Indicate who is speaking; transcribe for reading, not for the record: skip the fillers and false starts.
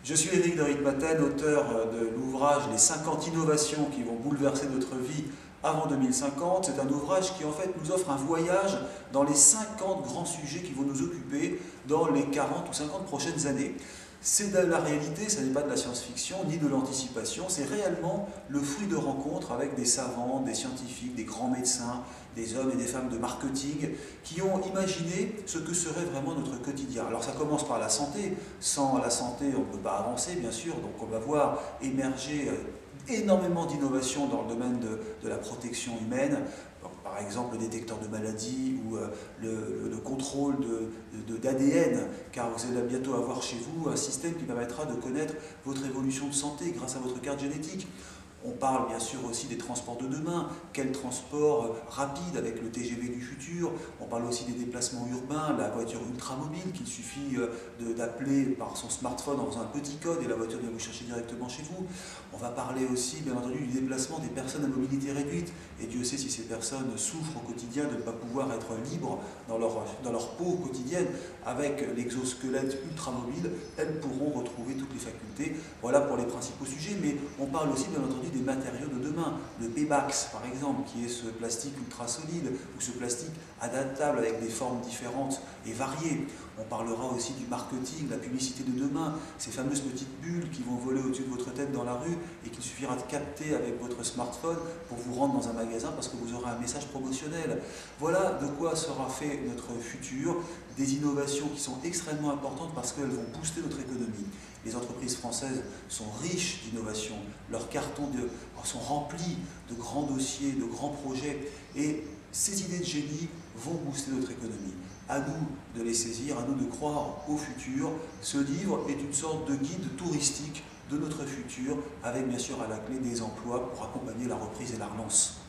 Speaker 1: Je suis Éric de Ritmaten, auteur de l'ouvrage « Les 50 innovations qui vont bouleverser notre vie avant 2050 ». C'est un ouvrage qui en fait nous offre un voyage dans les 50 grands sujets qui vont nous occuper dans les 40 ou 50 prochaines années. C'est de la réalité, ce n'est pas de la science-fiction ni de l'anticipation, c'est réellement le fruit de rencontres avec des savants, des scientifiques, des grands médecins, des hommes et des femmes de marketing qui ont imaginé ce que serait vraiment notre quotidien. Alors ça commence par la santé, sans la santé on ne peut pas avancer bien sûr, donc on va voir émerger énormément d'innovations dans le domaine de la protection humaine. Donc, par exemple le détecteur de maladies ou le contrôle d'ADN, car vous allez bientôt avoir chez vous un système qui permettra de connaître votre évolution de santé grâce à votre carte génétique. On parle bien sûr aussi des transports de demain, quel transport rapide avec le TGV du futur. On parle aussi des déplacements urbains, la voiture ultramobile qu'il suffit d'appeler par son smartphone en faisant un petit code et la voiture vient vous chercher directement chez vous. On va parler aussi bien entendu du déplacement des personnes à mobilité réduite. Et Dieu sait si ces personnes souffrent au quotidien de ne pas pouvoir être libres dans leur peau quotidienne. Avec l'exosquelette ultramobile, elles pourront retrouver toutes les facultés. Voilà pour les principaux sujets, mais on parle aussi bien entendu des matériaux de demain, le Pebax par exemple, qui est ce plastique ultra solide, ou ce plastique adaptable avec des formes différentes et variées. On parlera aussi du marketing, la publicité de demain, ces fameuses petites bulles qui vont voler au-dessus de votre tête dans la rue et qu'il suffira de capter avec votre smartphone pour vous rendre dans un magasin parce que vous aurez un message promotionnel. Voilà de quoi sera fait notre futur, des innovations qui sont extrêmement importantes parce qu'elles vont booster notre économie. Les entreprises françaises sont riches d'innovations, leurs cartons sont remplis de grands dossiers, de grands projets, et ces idées de génie vont booster notre économie. À nous de les saisir, à nous de croire au futur. Ce livre est une sorte de guide touristique de notre futur, avec bien sûr à la clé des emplois pour accompagner la reprise et la relance.